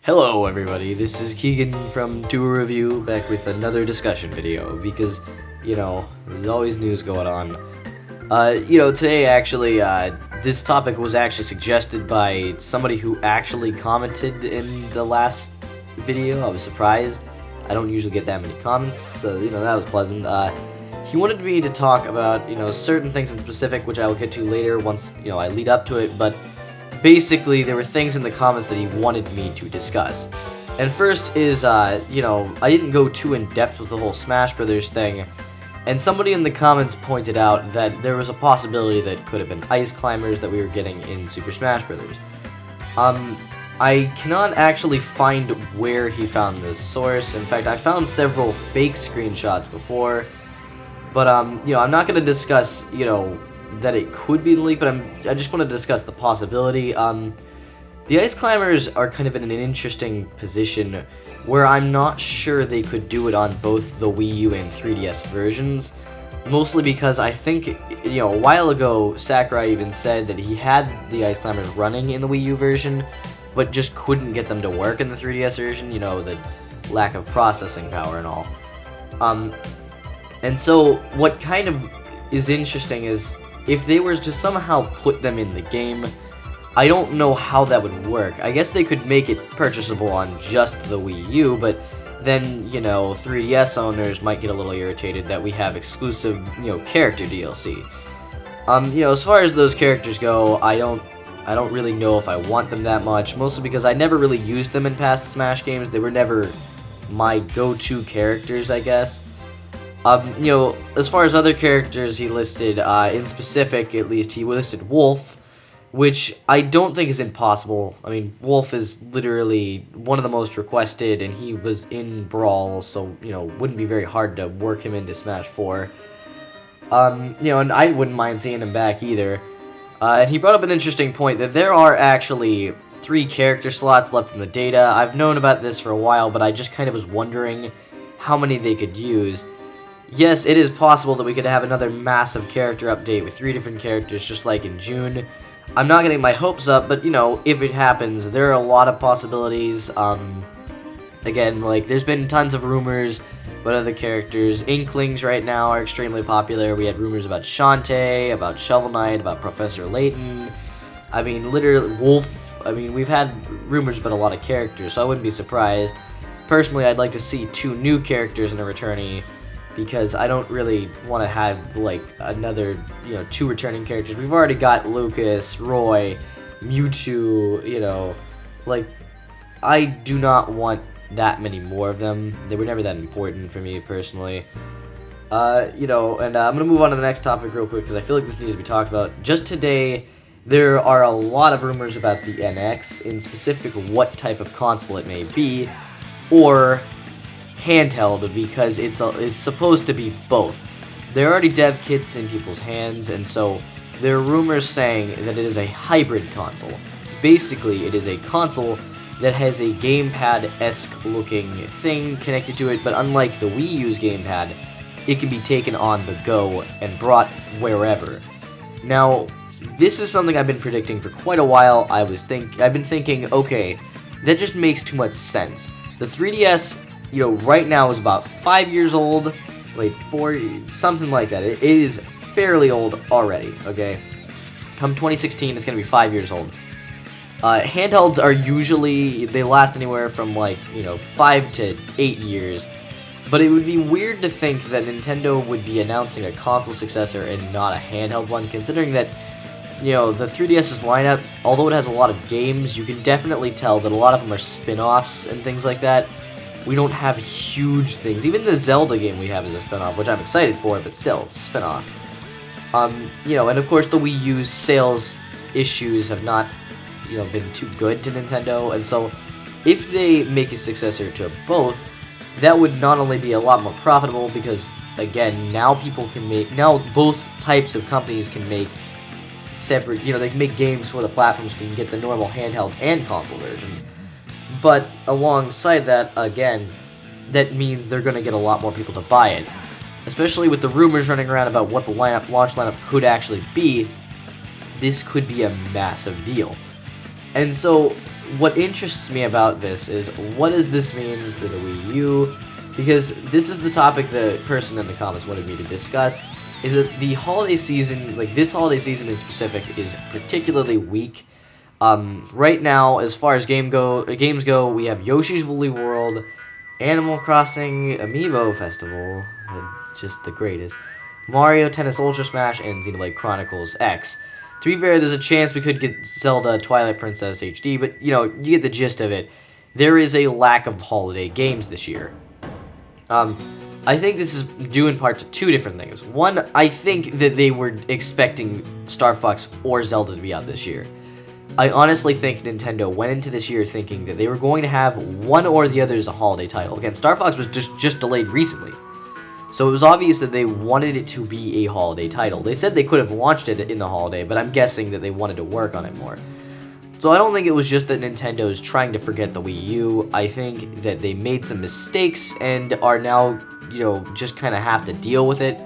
Hello everybody, this is Keegan from DuoReview back with another discussion video because, there's always news going on. Today actually, this topic was actually suggested by somebody who actually commented in the last video. I was surprised. I don't usually get that many comments, so, that was pleasant. He wanted me to talk about, certain things in specific, which I will get to later once, I lead up to it, but basically, there were things in the comments that he wanted me to discuss. And first is, I didn't go too in-depth with the whole Smash Brothers thing, and somebody in the comments pointed out that there was a possibility that could have been ice climbers that we were getting in Super Smash Brothers. I cannot actually find where he found this source. In fact, I found several fake screenshots before, but, I'm not going to discuss, that it could be the leak, but I just want to discuss the possibility. The Ice Climbers are kind of in an interesting position where I'm not sure they could do it on both the Wii U and 3DS versions, mostly because I think, a while ago, Sakurai even said that he had the Ice Climbers running in the Wii U version, but just couldn't get them to work in the 3DS version, the lack of processing power and all. And so, what kind of is interesting is, if they were to somehow put them in the game, I don't know how that would work. I guess they could make it purchasable on just the Wii U, but then, 3DS owners might get a little irritated that we have exclusive, character DLC. As far as those characters go, I don't really know if I want them that much, mostly because I never really used them in past Smash games. They were never my go-to characters, I guess. As far as other characters he listed, in specific, at least, he listed Wolf, which I don't think is impossible. I mean, Wolf is literally one of the most requested, and he was in Brawl, so, wouldn't be very hard to work him into Smash 4. And I wouldn't mind seeing him back either. And he brought up an interesting point, that there are actually 3 character slots left in the data. I've known about this for a while, but I just kind of was wondering how many they could use. Yes, it is possible that we could have another massive character update with 3 different characters just like in June. I'm not getting my hopes up, but, if it happens, there are a lot of possibilities. Again, there's been tons of rumors about other characters. Inklings right now are extremely popular. We had rumors about Shantae, about Shovel Knight, about Professor Layton. I mean, literally, Wolf. I mean, we've had rumors about a lot of characters, so I wouldn't be surprised. Personally, I'd like to see 2 new characters in a returnee, because I don't really want to have, another, 2 returning characters. We've already got Lucas, Roy, Mewtwo, I do not want that many more of them. They were never that important for me, personally. I'm going to move on to the next topic real quick, because I feel like this needs to be talked about. Just today, there are a lot of rumors about the NX, in specific what type of console it may be, or handheld, because it's supposed to be both. There are already dev kits in people's hands, and so there are rumors saying that it is a hybrid console. Basically, it is a console that has a gamepad-esque looking thing connected to it, but unlike the Wii U's gamepad, it can be taken on the go and brought wherever. Now, this is something I've been predicting for quite a while. I've been thinking, okay, that just makes too much sense. The 3DS, right now is about 5 years old, 4, something like that. It is fairly old already, okay? Come 2016, it's going to be 5 years old. Handhelds are usually, they last anywhere from 5 to 8 years, but it would be weird to think that Nintendo would be announcing a console successor and not a handheld one, considering that, the 3DS's lineup, although it has a lot of games, you can definitely tell that a lot of them are spin-offs and things like that. We don't have huge things. Even the Zelda game we have is a spin-off, which I'm excited for, but still, it's a spin-off. And of course the Wii U's sales issues have not, been too good to Nintendo, and so if they make a successor to both, that would not only be a lot more profitable, because, again, now both types of companies can make separate, they can make games for the platforms, so you can get the normal handheld and console version. But alongside that, again, that means they're going to get a lot more people to buy it. Especially with the rumors running around about what the launch lineup could actually be, this could be a massive deal. And so, what interests me about this is, what does this mean for the Wii U? Because this is the topic the person in the comments wanted me to discuss, is that the holiday season, like this holiday season in specific, is particularly weak. Right now, as far as games go, we have Yoshi's Woolly World, Animal Crossing Amiibo Festival, just the greatest, Mario Tennis Ultra Smash, and Xenoblade Chronicles X. To be fair, there's a chance we could get Zelda Twilight Princess HD, but, you know, you get the gist of it. There is a lack of holiday games this year. I think this is due in part to two different things. One, I think that they were expecting Star Fox or Zelda to be out this year. I honestly think Nintendo went into this year thinking that they were going to have one or the other as a holiday title. Again, Star Fox was just delayed recently. So it was obvious that they wanted it to be a holiday title. They said they could have launched it in the holiday, but I'm guessing that they wanted to work on it more. So I don't think it was just that Nintendo is trying to forget the Wii U. I think that they made some mistakes and are now, you know, just kind of have to deal with it.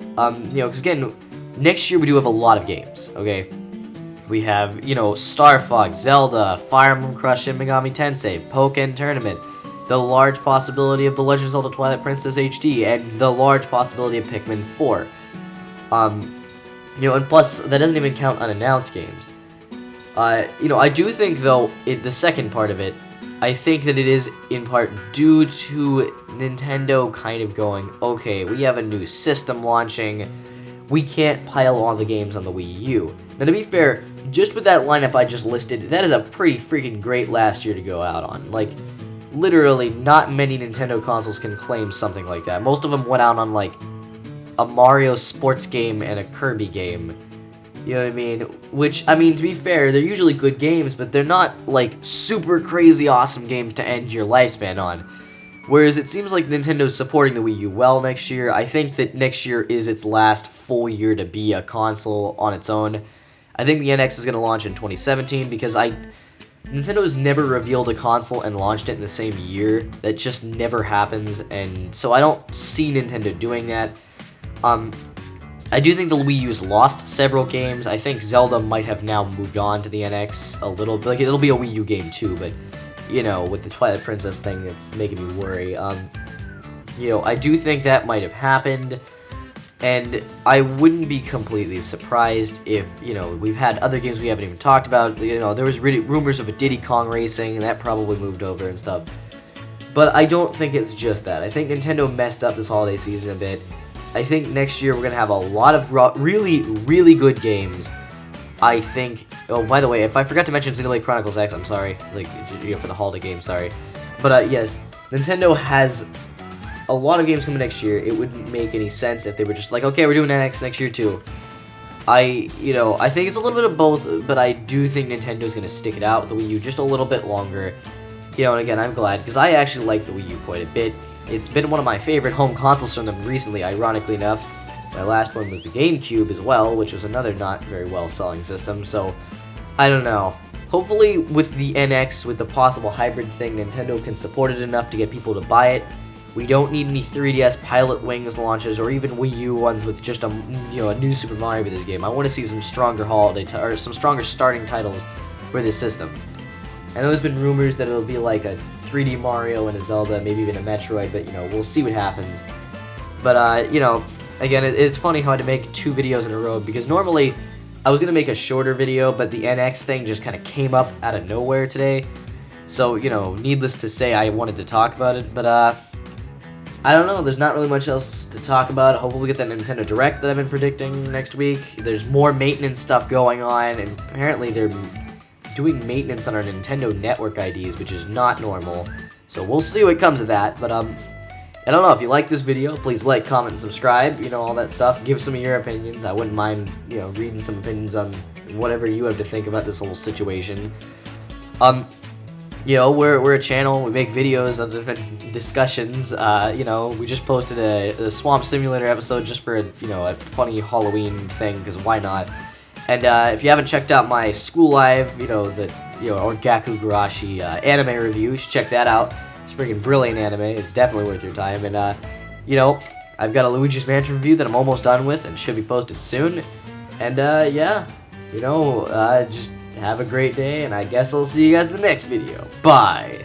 You know, because again, next year we do have a lot of games, okay? We have, you know, Star Fox, Zelda, Fire Emblem Crush, Shin Megami Tensei, Pokken Tournament, the large possibility of The Legend of Zelda Twilight Princess HD, and the large possibility of Pikmin 4. You know, and plus, that doesn't even count unannounced games. You know, I do think, though, the second part of it, I think that it is, in part, due to Nintendo kind of going, okay, we have a new system launching, we can't pile all the games on the Wii U. Now, to be fair, just with that lineup I just listed, that is a pretty freaking great last year to go out on. Like, literally, not many Nintendo consoles can claim something like that. Most of them went out on, like, a Mario sports game and a Kirby game. You know what I mean? Which, I mean, to be fair, they're usually good games, but they're not, like, super crazy awesome games to end your lifespan on. Whereas it seems like Nintendo's supporting the Wii U well next year. I think that next year is its last full year to be a console on its own. I think the NX is going to launch in 2017 because Nintendo has never revealed a console and launched it in the same year. That just never happens, and so I don't see Nintendo doing that. I do think the Wii U's lost several games. I think Zelda might have now moved on to the NX a little bit. Like, it'll be a Wii U game too, but, you know, with the Twilight Princess thing, it's making me worry. You know, I do think that might have happened, and I wouldn't be completely surprised if, you know, we've had other games we haven't even talked about. You know, there was really rumors of a Diddy Kong Racing, and that probably moved over and stuff. But I don't think it's just that. I think Nintendo messed up this holiday season a bit. I think next year we're going to have a lot of really, really good games. I think... Oh, by the way, if I forgot to mention Xenoblade Chronicles X, I'm sorry. Like, you know, for the holiday game, sorry. But, yes, Nintendo has a lot of games coming next year. It wouldn't make any sense if they were just like, okay, we're doing NX next year too. You know, I think it's a little bit of both, but I do think Nintendo's going to stick it out with the Wii U just a little bit longer. You know, and again, I'm glad, because I actually like the Wii U quite a bit. It's been one of my favorite home consoles from them recently, ironically enough. My last one was the GameCube as well, which was another not very well-selling system, so I don't know. Hopefully, with the NX, with the possible hybrid thing, Nintendo can support it enough to get people to buy it. We don't need any 3DS Pilot Wings launches or even Wii U ones with just a new Super Mario Bros. Game. I want to see some stronger or some stronger starting titles for this system. I know there's been rumors that it'll be like a 3D Mario and a Zelda, maybe even a Metroid, but, you know, we'll see what happens. But, you know, again, it's funny how I had to make 2 videos in a row, because normally I was going to make a shorter video, but the NX thing just kind of came up out of nowhere today. So, you know, needless to say, I wanted to talk about it, but, I don't know, there's not really much else to talk about. Hopefully we get that Nintendo Direct that I've been predicting next week. There's more maintenance stuff going on, and apparently they're doing maintenance on our Nintendo Network IDs, which is not normal. So we'll see what comes of that, but, I don't know, if you like this video, please like, comment, and subscribe, you know, all that stuff. Give some of your opinions. I wouldn't mind, you know, reading some opinions on whatever you have to think about this whole situation. You know, we're a channel, we make videos other than discussions. You know, we just posted a Swamp Simulator episode just for, you know, a funny Halloween thing, because why not? And if you haven't checked out my School Live, or Gakkou Gurashi anime review, you should check that out. It's a freaking brilliant anime. It's definitely worth your time. And, you know, I've got a Luigi's Mansion review that I'm almost done with and should be posted soon. And, yeah, you know, just have a great day, and I guess I'll see you guys in the next video. Bye!